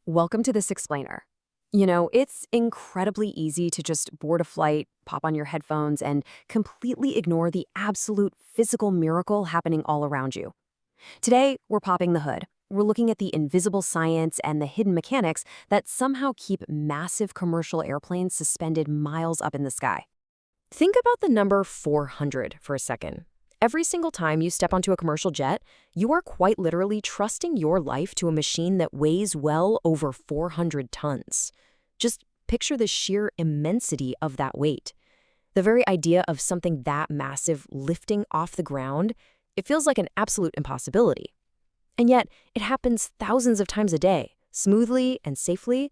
Welcome to this explainer. It's incredibly easy to just board a flight, pop on your headphones, and completely ignore the absolute physical miracle happening all around you. Today, we're popping the hood. We're looking at the invisible science and the hidden mechanics that somehow keep massive commercial airplanes suspended miles up in the sky. Think about the number 400 for a second. Every single time you step onto a commercial jet, you are quite literally trusting your life to a machine that weighs well over 400 tons. Just picture the sheer immensity of that weight. The very idea of something that massive lifting off the ground, it feels like an absolute impossibility. And yet, it happens thousands of times a day, smoothly and safely.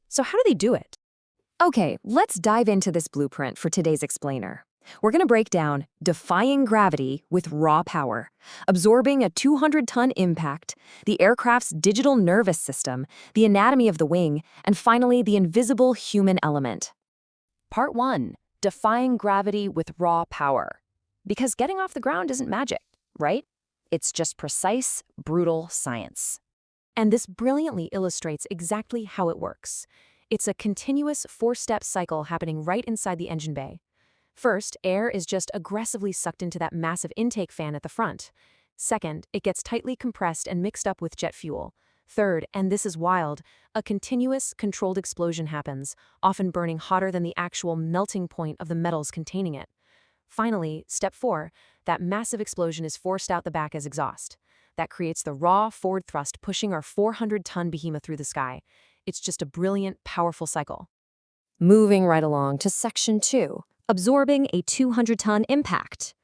So how do they do it? Okay, let's dive into this blueprint for today's explainer. We're going to break down defying gravity with raw power, absorbing a 200-ton impact, the aircraft's digital nervous system, the anatomy of the wing, and finally, the invisible human element. Part 1. Defying gravity with raw power. Because getting off the ground isn't magic, right? It's just precise, brutal science. And this brilliantly illustrates exactly how it works. It's a continuous 4-step cycle happening right inside the engine bay. First, air is just aggressively sucked into that massive intake fan at the front. Second, it gets tightly compressed and mixed up with jet fuel. Third, and this is wild, a continuous, controlled explosion happens, often burning hotter than the actual melting point of the metals containing it. Finally, step 4, that massive explosion is forced out the back as exhaust. That creates the raw forward thrust pushing our 400-ton behemoth through the sky. It's just a brilliant, powerful cycle. Moving right along to section 2. Absorbing a 200-ton impact.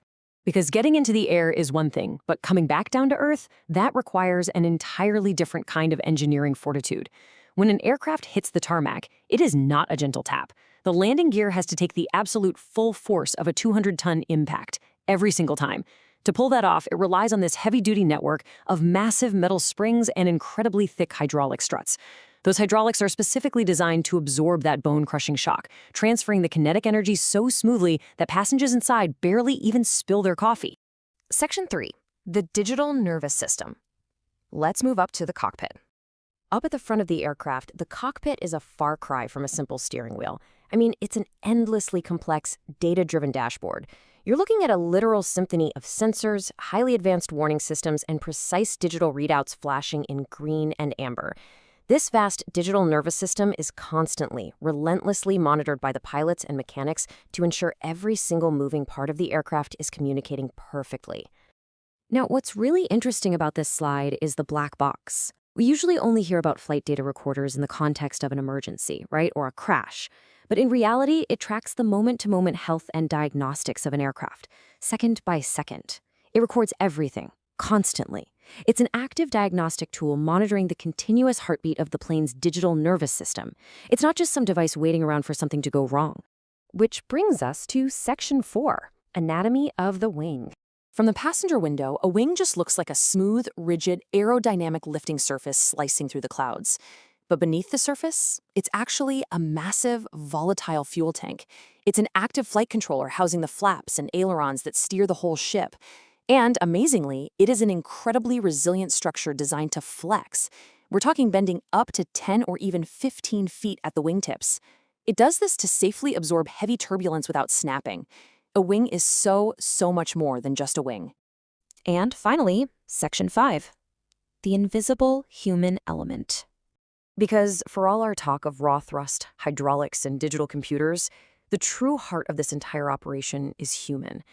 Because getting into the air is one thing, but coming back down to Earth, that requires an entirely different kind of engineering fortitude. When an aircraft hits the tarmac, it is not a gentle tap. The landing gear has to take the absolute full force of a 200-ton impact every single time. To pull that off, it relies on this heavy-duty network of massive metal springs and incredibly thick hydraulic struts. Those hydraulics are specifically designed to absorb that bone-crushing shock, transferring the kinetic energy so smoothly that passengers inside barely even spill their coffee. Section 3. The digital nervous system. Let's move up to the cockpit. Up at the front of the aircraft, the cockpit is a far cry from a simple steering wheel. It's an endlessly complex, data-driven dashboard. You're looking at a literal symphony of sensors, highly advanced warning systems, and precise digital readouts flashing in green and amber. This vast digital nervous system is constantly, relentlessly monitored by the pilots and mechanics to ensure every single moving part of the aircraft is communicating perfectly. Now, what's really interesting about this slide is the black box. We usually only hear about flight data recorders in the context of an emergency, right, or a crash. But in reality, it tracks the moment-to-moment health and diagnostics of an aircraft, second by second. It records everything, constantly. It's an active diagnostic tool monitoring the continuous heartbeat of the plane's digital nervous system. It's not just some device waiting around for something to go wrong. Which brings us to section 4, anatomy of the wing. From the passenger window, a wing just looks like a smooth, rigid, aerodynamic lifting surface slicing through the clouds. But beneath the surface, it's actually a massive, volatile fuel tank. It's an active flight controller housing the flaps and ailerons that steer the whole ship. And, amazingly, it is an incredibly resilient structure designed to flex. We're talking bending up to 10 or even 15 feet at the wingtips. It does this to safely absorb heavy turbulence without snapping. A wing is so much more than just a wing. And finally, section 5. The invisible human element. Because for all our talk of raw thrust, hydraulics, and digital computers, the true heart of this entire operation is human.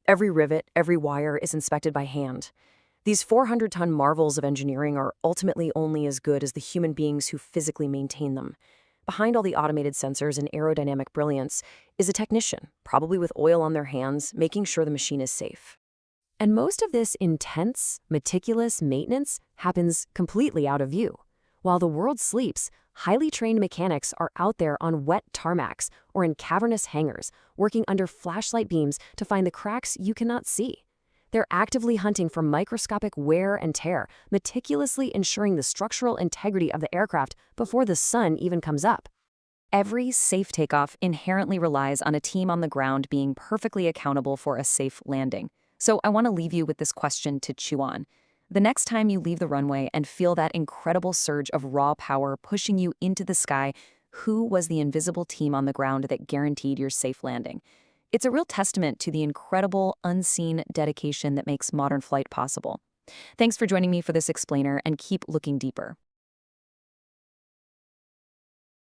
Every rivet, every wire is inspected by hand. These 400-ton marvels of engineering are ultimately only as good as the human beings who physically maintain them. Behind all the automated sensors and aerodynamic brilliance is a technician, probably with oil on their hands, making sure the machine is safe. And most of this intense, meticulous maintenance happens completely out of view. While the world sleeps, highly trained mechanics are out there on wet tarmacs or in cavernous hangars, working under flashlight beams to find the cracks you cannot see. They're actively hunting for microscopic wear and tear, meticulously ensuring the structural integrity of the aircraft before the sun even comes up. Every safe takeoff inherently relies on a team on the ground being perfectly accountable for a safe landing. So I want to leave you with this question to chew on. The next time you leave the runway and feel that incredible surge of raw power pushing you into the sky, who was the invisible team on the ground that guaranteed your safe landing? It's a real testament to the incredible, unseen dedication that makes modern flight possible. Thanks for joining me for this explainer, and keep looking deeper.